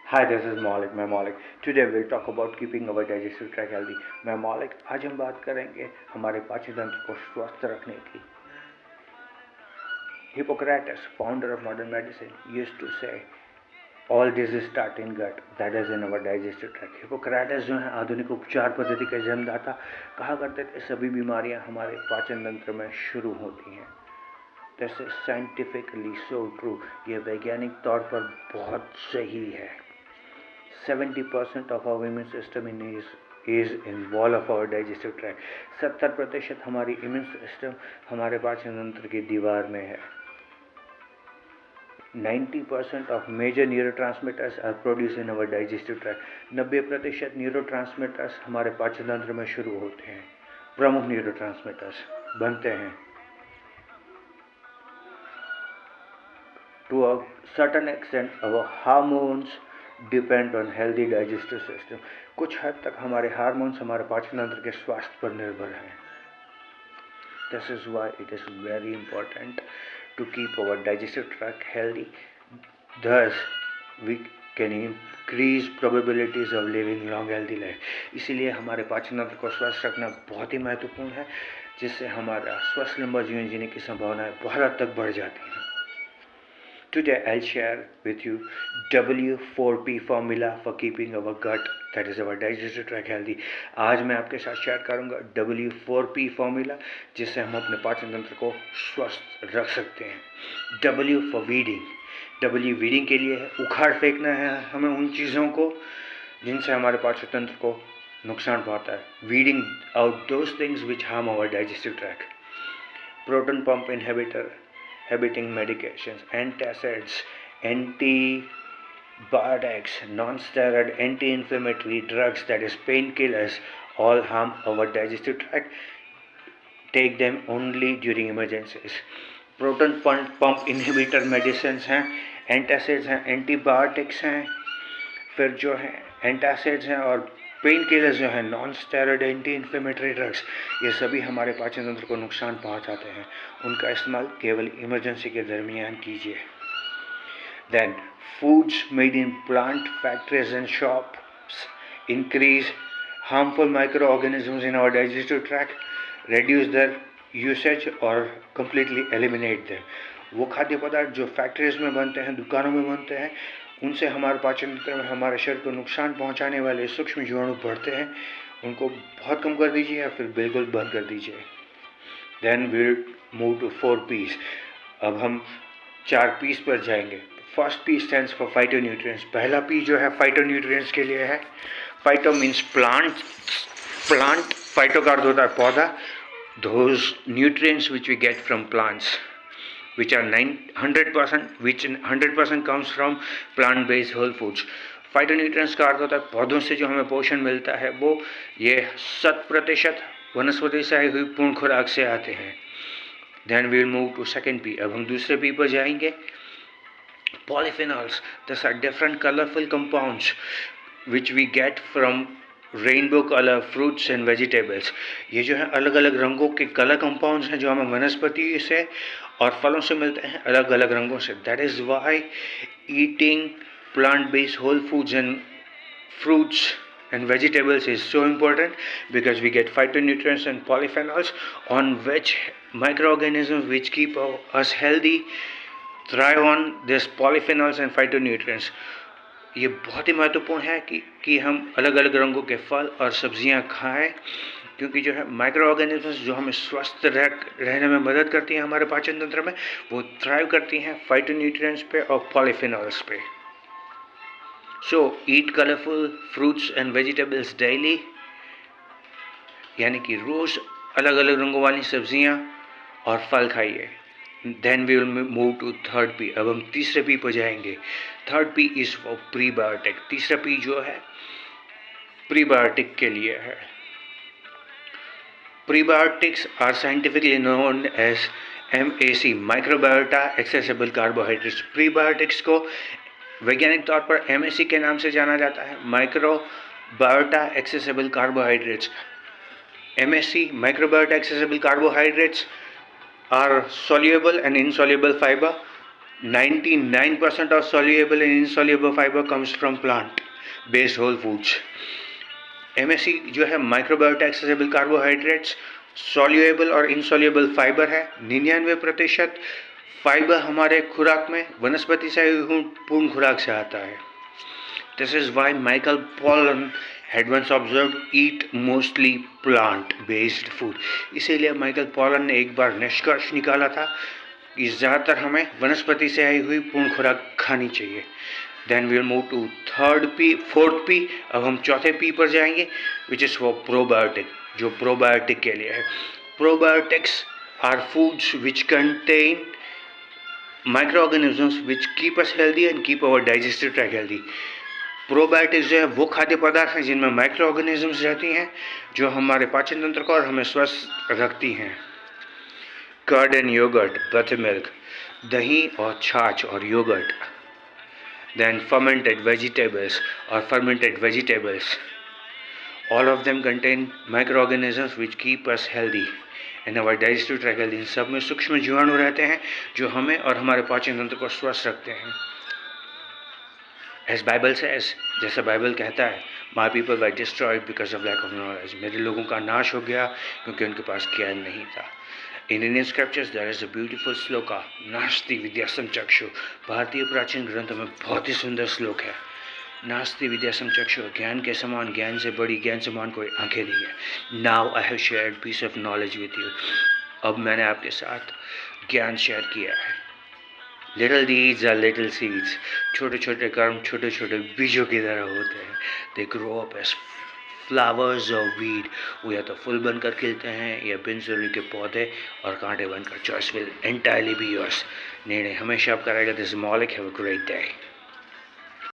Hi, this is Malik. मैं मौलिक. Today we'll talk about keeping our digestive tract healthy. मैं मौलिक. आज हम बात करेंगे हमारे पाचन तंत्र को स्वस्थ रखने की. Hippocrates, founder of modern medicine, used to say, all diseases start in gut, that is in our digestive tract. Hippocrates जो है आधुनिक उपचार पद्धति के जन्मदाता कहा करते थे सभी बीमारियां हमारे पाचन तंत्र में शुरू होती हैं. This is scientifically so true. ये वैज्ञानिक तौर पर बहुत सही है. 70% of our immune system is in wall of our digestive tract. 70% हमारी इम्यून सिस्टम हमारे पाचन तंत्र की दीवार में है. 90% of major neurotransmitters are produced in our digestive tract. 90% neurotransmitters हमारे पाचन तंत्र में शुरू होते हैं. प्रमुख न्यूरोट्रांसमीटर्स बनते हैं. To a certain extent, our hormones depend on healthy digestive system. कुछ हद तक हमारे हार्मोन्स हमारे पाचन तंत्र के स्वास्थ्य पर निर्भर हैं. This is why it is very important to keep our digestive tract healthy. Thus, we can increase probabilities of living long healthy life. इसीलिए हमारे पाचन तंत्र को स्वस्थ रखना बहुत ही महत्वपूर्ण है, जिससे हमारा स्वस्थ लंबा जीवन जीने की संभावनाएं बहुत हद तक बढ़ जाती हैं. Today I'll share with you W4P formula for keeping our gut, that is our digestive tract healthy. आज मैं आपके साथ शेयर करूंगा W4P formula जिससे हम अपने पाचन तंत्र को स्वस्थ रख सकते हैं. W for weeding. W weeding के लिए है उखाड़ फेंकना है हमें उन चीज़ों को जिनसे हमारे पाचन तंत्र को नुकसान पहुंचता है. Weeding out those things which harm our digestive tract. Proton pump inhibiting medications, antacids, antibiotics, non-steroid anti-inflammatory drugs, that is painkillers, all harm our digestive tract. Take them only during emergencies. Proton pump inhibitor medicines हैं, antacids हैं, antibiotics हैं, फिर जो है antacids हैं और pain killers जो है non steroid anti inflammatory drugs, ये सभी हमारे पाचन तंत्र को नुकसान पहुंचाते हैं. उनका इस्तेमाल केवल इमरजेंसी के दरमियान कीजिए. Then foods made in plant factories and shops increase harmful micro organisms in our digestive tract, reduce their usage और कम्प्लीटली एलिमिनेट देम. वो खाद्य पदार्थ जो फैक्ट्रीज में बनते हैं, दुकानों में बनते हैं, उनसे हमारे पाचन तंत्र में हमारे शरीर को नुकसान पहुंचाने वाले सूक्ष्म जीवाणु बढ़ते हैं. उनको बहुत कम कर दीजिए या फिर बिल्कुल बंद कर दीजिए. Then will move to 4 P's. अब हम 4 P's पर जाएंगे. First P stands for phytonutrients. पहला P जो है फाइटोन्यूट्रिएंट्स के लिए है. Phyto means plant. फाइटो का अर्थ होता है पौधा. Those nutrients which we get from plants which are 100% comes from plant-based whole foods. Phytonutrients का अर्थ होता है पौधों से जो हमें पोषण मिलता है वो ये 100% वनस्पति से आई हुई पूर्ण खुराक से आते हैं. Then we will move to second P. अब हम दूसरे P पर जाएंगे. Polyphenols. This are different colourful compounds which we get from rainbow colour fruits and vegetables. ये जो है अलग अलग रंगों के कलर कंपाउंड्स हैं जो हमें वनस्पति से और फलों से मिलते हैं अलग अलग रंगों से. That is why eating plant based whole foods and fruits and vegetables is so important because we get phytonutrients and polyphenols on which microorganisms which keep us healthy thrive on this polyphenols and phytonutrients. ये बहुत ही महत्वपूर्ण है कि हम अलग अलग रंगों के फल और सब्जियां खाएं, क्योंकि जो है माइक्रो ऑर्गेनिजम्स जो हमें स्वस्थ रहने में मदद करती हैं हमारे पाचन तंत्र में, वो थ्राइव करती हैं फाइटोन्यूट्रिएंट्स पे और पॉलीफेनॉल्स पे. So eat colourful fruits and vegetables daily, यानी कि रोज़ अलग अलग रंगों वाली सब्जियां और फल खाइए. Then we will move to third P. अब हम तीसरे P पर जाएंगे. Third P is for prebiotic. तीसरा P जो है प्रीबायोटिक के लिए है. Prebiotics are scientifically known as MAC, microbiota accessible carbohydrates. प्रीबायोटिक्स को वैज्ञानिक तौर पर MAC के नाम से जाना जाता है, microbiota accessible carbohydrates. MAC, microbiota accessible carbohydrates, are soluble and insoluble fiber 99% of soluble and insoluble fiber comes from plant based whole foods. MSC जो है माइक्रोबायोटा एक्सेसिबल कार्बोहाइड्रेट्स, सॉल्युएबल और इनसॉल्युएबल फाइबर है। 99% फाइबर हमारे खुराक में वनस्पति से पूर्ण खुराक से आता है। This is why Michael Pollan had once observed eat mostly plant-based food. इसीलिए माइकल पॉलन ने एक बार निष्कर्ष निकाला था कि ज़्यादातर हमें वनस्पति से आई हुई पूर्ण खुराक खानी चाहिए। Then we'll move to fourth P. अब हम चौथे P पर जाएंगे, which is for probiotic, जो probiotic के लिए है। Probiotics are foods which contain microorganisms which keep us healthy and keep our digestive tract healthy. Probiotics जो है वो खाद्य पदार्थ हैं जिनमें माइक्रो ऑर्गेनिजम्स रहती हैं जो हमारे पाचन तंत्र को और हमें स्वस्थ रखती हैं। Curd and yoghurt, butter milk, दही और छाछ और योगर्ट। देन फर्मेंटेड वेजिटेबल्स और fermented vegetables, all of them contain micro organisms which keep us healthy and our digestive tract healthy. इन सब में सूक्ष्म जीवाणु रहते हैं जो हमें और हमारे पाचन तंत्र को स्वस्थ रखते हैं। As Bible says, जैसा बाइबल कहता है, My people were destroyed because of lack of knowledge. मेरे लोगों का नाश हो गया क्योंकि उनके पास ज्ञान नहीं था। In Indian scriptures there is a beautiful shloka, नास्ति विद्यासम चक्षु। भारतीय प्राचीन ग्रंथों में बहुत ही सुंदर श्लोक है, नास्ति विद्यासम चक्षु, ज्ञान के समान, ज्ञान से बड़ी, ज्ञान समान कोई आंखें नहीं है। Now I have shared piece of knowledge with you. अब मैंने आपके साथ ज्ञान शेयर किया है। Little deeds are little seeds, छोटे छोटे कर्म छोटे छोटे बीजों की तरह होते हैं। They grow up as flowers और वीड। वो या तो फूल बनकर खिलते हैं या बिनसुरी के पौधे और कांटे बनकर। Choice will entirely be yours. निर्णय हमेशा आपका रहेगा। दिस मौलिक। Have a great day.